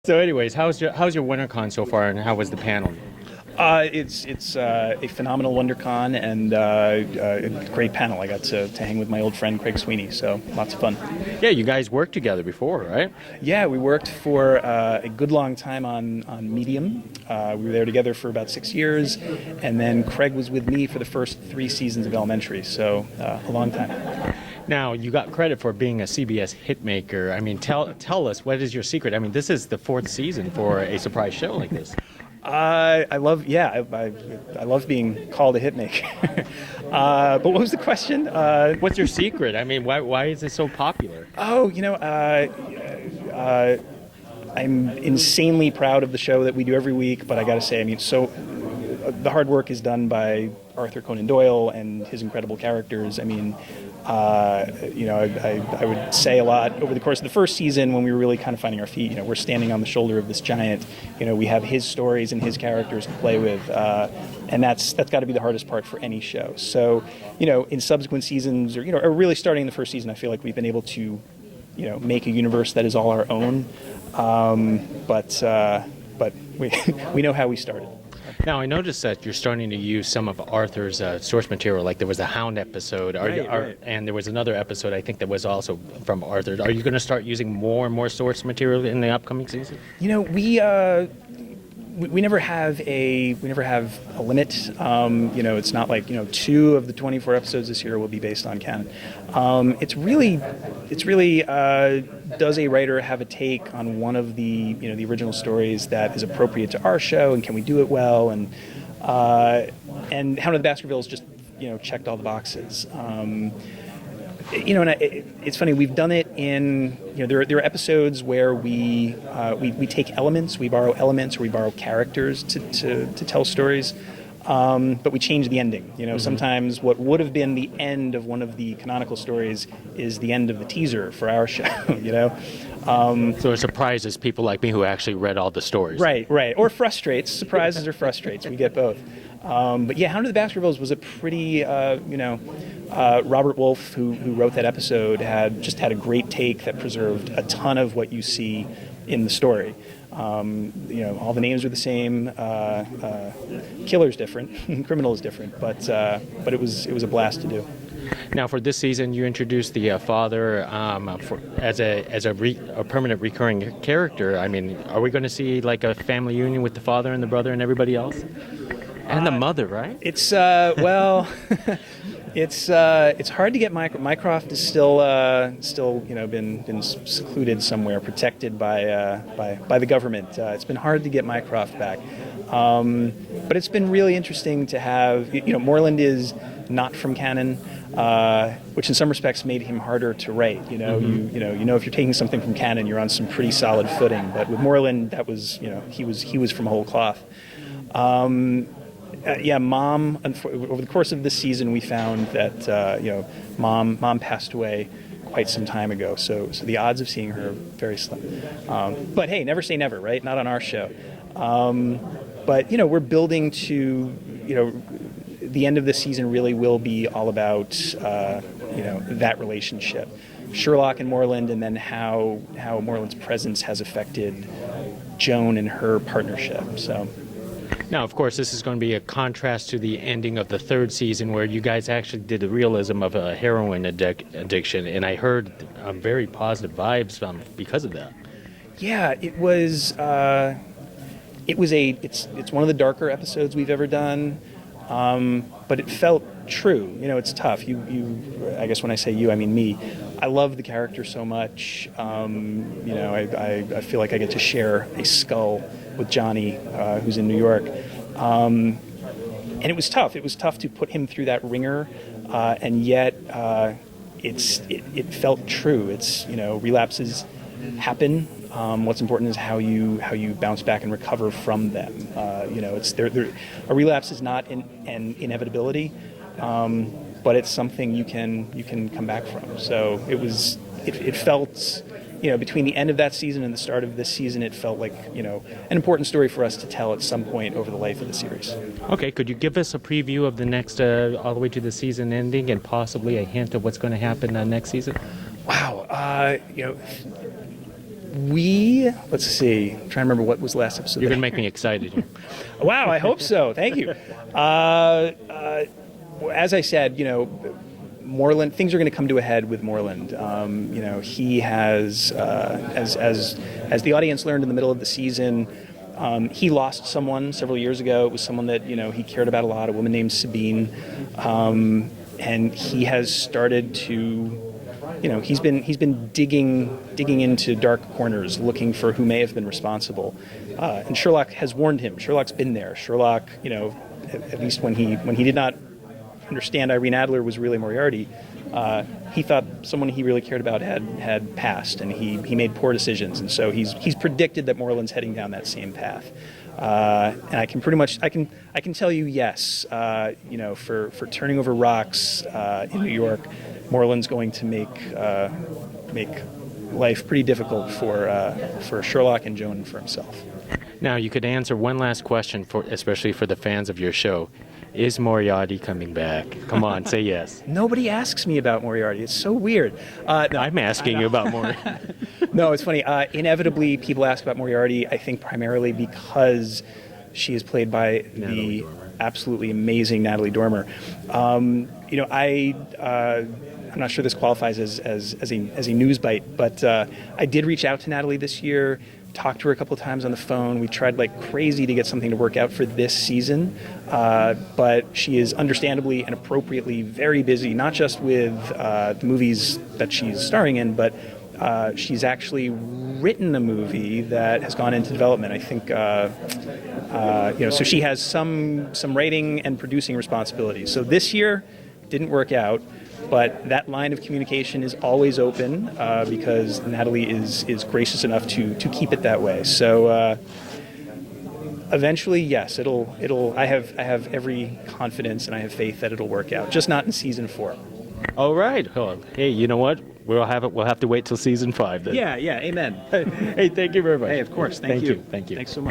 So, anyways, how's your WonderCon so far, and how was the panel? It's a phenomenal WonderCon and a great panel. I got to hang with my old friend Craig Sweeney, so lots of fun. Yeah, you guys worked together before, right? Yeah, we worked for a good long time on Medium. We were there together for about 6 years, and then Craig was with me for the first 3 seasons of Elementary, so a long time. Now, you got credit for being a CBS hitmaker. I mean, tell us, what is your secret? I mean, this is the 4th season for a surprise show like this. I love being called a hitmaker. But what was the question? What's your secret? I mean, why is it so popular? Oh, I'm insanely proud of the show that we do every week, but I got to say, the hard work is done by Arthur Conan Doyle and his incredible characters. I mean, I would say a lot over the course of the first season when we were really kind of finding our feet. We're standing on the shoulder of this giant. We have his stories and his characters to play with, and that's got to be the hardest part for any show. So, in subsequent seasons, or really starting in the first season, I feel like we've been able to, make a universe that is all our own. But we know how we started. Now, I noticed that you're starting to use some of Arthur's source material, like there was a Hound episode, Right. and there was another episode, I think, that was also from Arthur. Are you going to start using more and more source material in the upcoming season? We never have a limit. It's not like 2 of the 24 episodes this year will be based on canon. It's really does a writer have a take on one of the the original stories that is appropriate to our show, and can we do it well? And Hound of the Baskervilles just checked all the boxes. It's funny. We've done it in there are episodes where we take elements, we borrow elements, or we borrow characters to tell stories, but we change the ending. Sometimes what would have been the end of one of the canonical stories is the end of the teaser for our show. So it surprises people like me who actually read all the stories. Right, or frustrates. Surprises or frustrates. We get both. But yeah, Hound of the Baskervilles was a pretty, Robert Wolfe, who wrote that episode, had a great take that preserved a ton of what you see in the story. All the names are the same, killer's different, criminal is different, but it was a blast to do. Now, for this season, you introduced the father as a permanent recurring character. I mean, are we going to see like a family union with the father and the brother and everybody else? And the mother, right? It's it's hard to get Mycroft is still been secluded somewhere, protected by the government. It's been hard to get Mycroft back, but it's been really interesting to have. Moreland is not from canon, which in some respects made him harder to write. If you're taking something from canon, you're on some pretty solid footing. But with Moreland, that was he was from whole cloth. Mom. Over the course of this season, we found that Mom passed away quite some time ago. So the odds of seeing her are very slim. But hey, never say never, right? Not on our show. But we're building to the end of this season really will be all about that relationship, Sherlock and Moreland, and then how Moreland's presence has affected Joan and her partnership. So. Now, of course, this is going to be a contrast to the ending of the 3rd season where you guys actually did the realism of a heroin addiction, and I heard very positive vibes because of that. Yeah, it's one of the darker episodes we've ever done, but it felt true. It's tough. I guess when I say you, I mean me. I love the character so much. I feel like I get to share a skull with Johnny, who's in New York. And it was tough. It was tough to put him through that ringer, and yet it felt true. Relapses happen. What's important is how you bounce back and recover from them. A relapse is not an inevitability, but it's something you can come back from. So it felt. Between the end of that season and the start of this season, it felt like, an important story for us to tell at some point over the life of the series. Okay, could you give us a preview of the next, all the way to the season ending, and possibly a hint of what's going to happen next season? Wow, Let's see. I'm trying to remember what was the last episode. You're going to make me excited here. Wow, I hope so. Thank you. As I said, Moreland, things are going to come to a head with Moreland. He has, as the audience learned in the middle of the season, he lost someone several years ago. It was someone that he cared about a lot, a woman named Sabine, and he has started to. He's been digging into dark corners, looking for who may have been responsible. And Sherlock has warned him. Sherlock's been there. Sherlock, at least when he did not understand Irene Adler was really Moriarty, he thought someone he really cared about had passed, and he made poor decisions. And so he's predicted that Moreland's heading down that same path. And I can tell you yes, for turning over rocks in New York, Moreland's going to make life pretty difficult for Sherlock and Joan for himself. Now, you could answer one last question, especially for the fans of your show. Is Moriarty coming back? Come on, say yes. Nobody asks me about Moriarty. It's so weird. No, I'm asking you about Moriarty. No, it's funny. Inevitably, people ask about Moriarty, I think primarily because she is played by the absolutely amazing Natalie Dormer. I'm not sure this qualifies as a news bite, but I did reach out to Natalie this year, talked to her a couple of times on the phone. We tried like crazy to get something to work out for this season, but she is understandably and appropriately very busy, not just with the movies that she's starring in, but she's actually written a movie that has gone into development. I think, so she has some writing and producing responsibilities. So this year didn't work out. But that line of communication is always open because Natalie is gracious enough to keep it that way. So eventually, yes, it'll. I have every confidence and I have faith that it'll work out. Just not in season 4. All right. Oh, hey, you know what? We'll have to wait till season 5 then. Yeah. Amen. Hey, thank you very much. Hey, of course. Thank you. Thank you. Thanks so much.